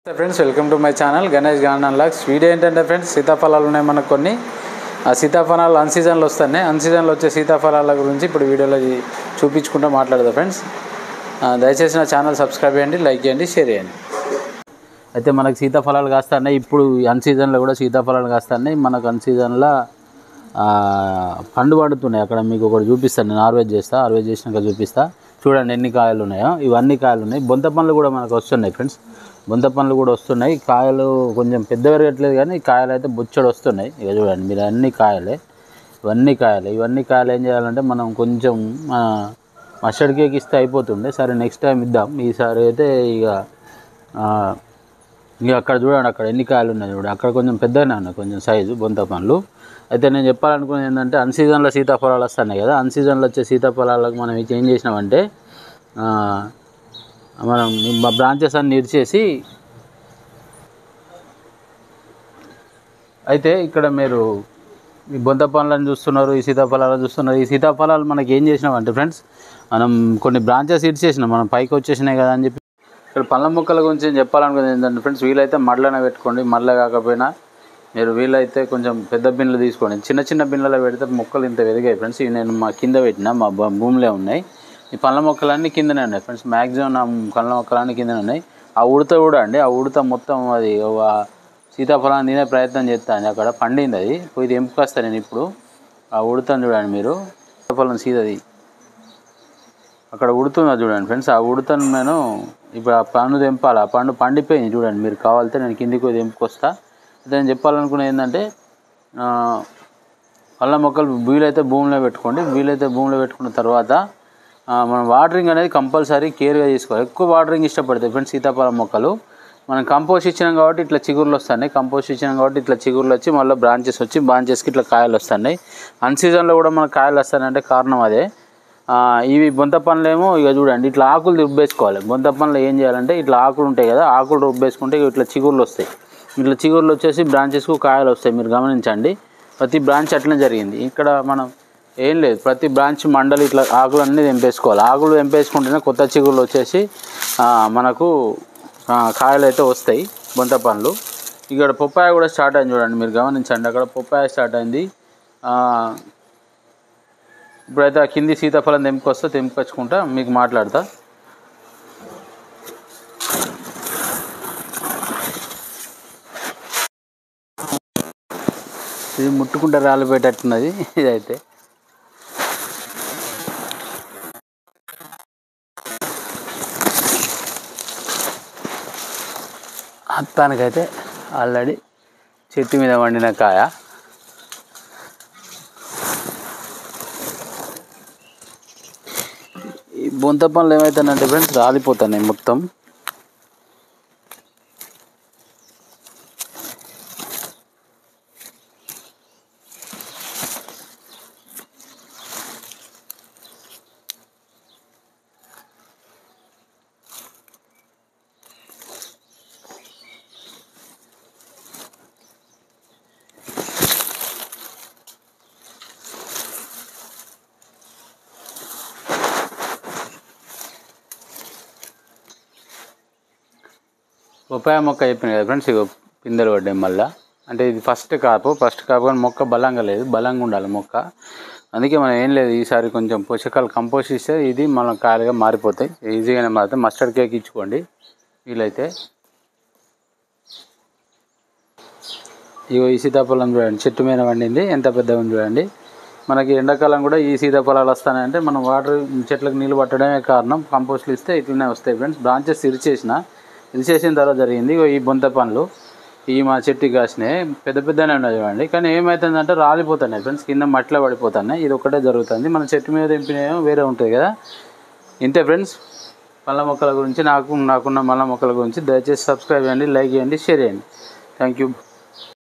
Friends welcome to my channel Ganesh garden logs. Video ఏంటంటే friends, సీతాఫలాలు ఉన్నాయి మనకు కొన్ని. ఆ సీతాఫలాలు అన్సీజన్లో వస్తున్నాయి. అన్సీజన్లో వచ్చే సీతాఫలాల గురించి ఇప్పుడు వీడియోలో చూపించుకుంటూ మాట్లాడదాం ఫ్రెండ్స్. దయచేసి నా ఛానల్ సబ్స్క్రైబ్ చేయండి, లైక్ చేయండి, షేర్ చేయండి. అయితే మనకు సీతాఫలాలు కాస్తున్నాయి. ఇప్పుడు అన్సీజన్లో కూడా సీతాఫలాలు కాస్తున్నాయి. మనకు అన్సీజన్లో పండు పడుతున్నాయి. అక్కడ మీకు ఒకటి చూపిస్తాను, నేను హార్వెస్ట్ చేసినాక చూపిస్తా. చూడండి ఎన్ని కాయలు ఉన్నాయో. ఇవన్నీ కాయలు ఉన్నాయి. బొంత పండ్లు కూడా మనకు వస్తున్నాయి ఫ్రెండ్స్. బొంత పండ్లు కూడా వస్తున్నాయి. కాయలు కొంచెం పెద్ద పెరగట్లేదు, కానీ కాయలు అయితే బొచ్చడు వస్తున్నాయి. ఇక చూడండి మీరు, అన్ని కాయలే, ఇవన్నీ కాయలు ఏం చేయాలంటే మనం కొంచెం మస్టర్డ్ కేక్ ఇస్తే అయిపోతుండే. సరే నెక్స్ట్ టైం ఇద్దాం. ఈసారి అయితే ఇక అక్కడ చూడండి, అక్కడ ఎన్ని కాయలు ఉన్నాయి చూడండి. అక్కడ కొంచెం పెద్దగానే ఉన్నాయి, కొంచెం సైజు బొంత పండ్లు. అయితే నేను చెప్పాలనుకునేది ఏంటంటే, అన్సీజన్లో సీతాఫలాలు వస్తున్నాయి కదా. అన్సీజన్లో వచ్చే సీతాఫలాలకు మనం ఏం చేసినామంటే, మనం బ్రాంచెస్ అన్ని ఇరిచేసి, అయితే ఇక్కడ మీరు ఈ బొంత పండ్లను చూస్తున్నారు, ఈ సీతాఫలాలను చూస్తున్నారు. ఈ సీతాఫలాలు మనకి ఏం చేసినామంటే ఫ్రెండ్స్, మనం కొన్ని బ్రాంచెస్ ఇరిచేసినాం, మనం పైకి వచ్చేసినాయి కదా అని చెప్పి. ఇక్కడ పళ్ళ మొక్కల గురించి చెప్పాలనుకునేది ఏంటంటే ఫ్రెండ్స్, వీలైతే మడ్లనే పెట్టుకోండి. మడ్ల కాకపోయినా మీరు వీలైతే కొంచెం పెద్ద బిన్నులు తీసుకోండి. చిన్న చిన్న బిన్నులలో పెడితే మొక్కలు ఇంత ఎదిగాయి ఫ్రెండ్స్. ఇవి నేను మా కింద పెట్టిన, మా భూమిలో ఉన్నాయి. ఈ పళ్ళ మొక్కలన్నీ కిందనే ఉన్నాయి ఫ్రెండ్స్. మ్యాక్సిమం నా పళ్ళ మొక్కలన్నీ కిందనే ఉన్నాయి. ఆ ఉడత కూడా అండి, ఆ ఉడత మొత్తం అది సీతాఫలాన్ని తినే ప్రయత్నం చేస్తాను. అక్కడ పండింది, అది పోయి తెంపుకొస్తాను నేను ఇప్పుడు. ఆ ఉడతను చూడండి మీరు, సీతాఫలం సీదది అక్కడ ఉడుతుందా చూడండి ఫ్రెండ్స్. ఆ ఉడతను నేను ఇప్పుడు ఆ పండు తెంపాలి. ఆ పండు పండిపోయింది చూడండి మీరు. కావాలితే నేను కిందికి పోయి తెంపుకొస్తా. అయితే నేను చెప్పాలనుకునేది ఏంటంటే, పళ్ళ మొక్కలు వీలైతే భూమిలో పెట్టుకోండి. వీలైతే భూమిలో పెట్టుకున్న తర్వాత మనం వాటరింగ్ అనేది కంపల్సరీ కేర్గా తీసుకోవాలి. ఎక్కువ వాటరింగ్ ఇష్టపడతాయి ఫ్రెండ్స్ సీతాఫలం మొక్కలు. మనం కంపోస్ట్ ఇచ్చినాం కాబట్టి ఇట్లా చిగుర్లు వస్తున్నాయి. కంపోస్ట్ ఇచ్చినాం కాబట్టి ఇట్లా చిగుర్లు వచ్చి మళ్ళీ బ్రాంచెస్కి ఇట్లా కాయలు వస్తున్నాయి. అన్సీజన్లో కూడా మనకు కాయలు వస్తాయంటే కారణం అదే. ఇవి బొంత పండ్లు ఏమో ఇక చూడండి, ఇట్లా ఆకులు రుబ్బేసుకోవాలి. బొంత పండ్లు ఏం చేయాలంటే, ఇట్లా ఆకులు ఉంటాయి కదా, ఆకులు రుబ్బేసుకుంటే ఇట్లా చిగుర్లు వస్తాయి. ఇట్లా చిగుర్లు వచ్చేసి బ్రాంచెస్కు కాయలు వస్తాయి. మీరు గమనించండి, ప్రతి బ్రాంచ్ అట్లనే జరిగింది. ఇక్కడ మనం ఏం లేదు, ప్రతి బ్రాంచ్ మండలి ఇట్లా ఆకులన్నీ తెంపేసుకోవాలి. ఆకులు తెంపేసుకుంటేనే కొత్త చిగుర్లు వచ్చేసి మనకు కాయలు అయితే వస్తాయి, బొంత పండ్లు. ఇక్కడ పొప్పాయ కూడా స్టార్ట్ అయింది చూడండి, మీరు గమనించండి. అక్కడ పొప్పాయ స్టార్ట్ అయింది. ఇప్పుడైతే ఆ కింది సీతాఫలం తెంపుకొచ్చుకుంటా మీకు మాట్లాడతా. ఇది ముట్టుకుంటే రాలిపోయేటట్టున్నది. ఇదైతే మొత్తానికైతే ఆల్రెడీ చెట్టు మీద వండిన కాయ. ఈ బొంత పండ్లు ఏమవుతానంటే ఫ్రెండ్స్, రాలిపోతున్నాయి మొత్తం. పొపాయ మొక్క చెప్పిన కదా ఫ్రెండ్స్, ఇక పిందెలు పడ్డాయి మళ్ళీ. అంటే ఇది ఫస్ట్ కాపు కానీ మొక్క బలంగా లేదు, బలంగా ఉండాలి మొక్క. అందుకే మనం ఏం లేదు, ఈసారి కొంచెం పోషకాలు కంపోస్ట్ ఇస్తే ఇది మన కాయలుగా మారిపోతాయి, ఈజీగానే మారుతాయి. మస్టర్డ్ కేక్ ఇచ్చుకోండి వీలైతే. ఇగో ఈ సీతాఫలం చూడండి, చెట్టు మీద వండింది, ఎంత పెద్దగా ఉంది చూడండి. మనకి ఎండాకాలం కూడా ఈ సీతాఫలాలు వస్తాయంటే మనం వాటర్ చెట్లకు నీళ్ళు పట్టడమే కారణం. కంపోస్ట్లు ఇస్తే ఇట్లనే వస్తాయి ఫ్రెండ్స్. బ్రాంచెస్ ఇరిచేసిన తర్వాత జరిగింది. ఈ బొంత పండ్లు ఈ మా చెట్టుకి కాసినాయి, పెద్ద పెద్దనే ఉన్నాయి చూడండి. కానీ ఏమవుతుందంటే రాలిపోతున్నాయి ఫ్రెండ్స్, కింద మట్టిలో పడిపోతున్నాయి. ఇది ఒకటే జరుగుతుంది. మన చెట్టు మీద తెంపినేమో వేరే ఉంటుంది కదా. ఇంతే ఫ్రెండ్స్ పళ్ళ మొక్కల గురించి, నాకున్న పళ్ళ మొక్కల గురించి. దయచేసి సబ్స్క్రైబ్ చేయండి, లైక్ చేయండి, షేర్ చేయండి. Thank you.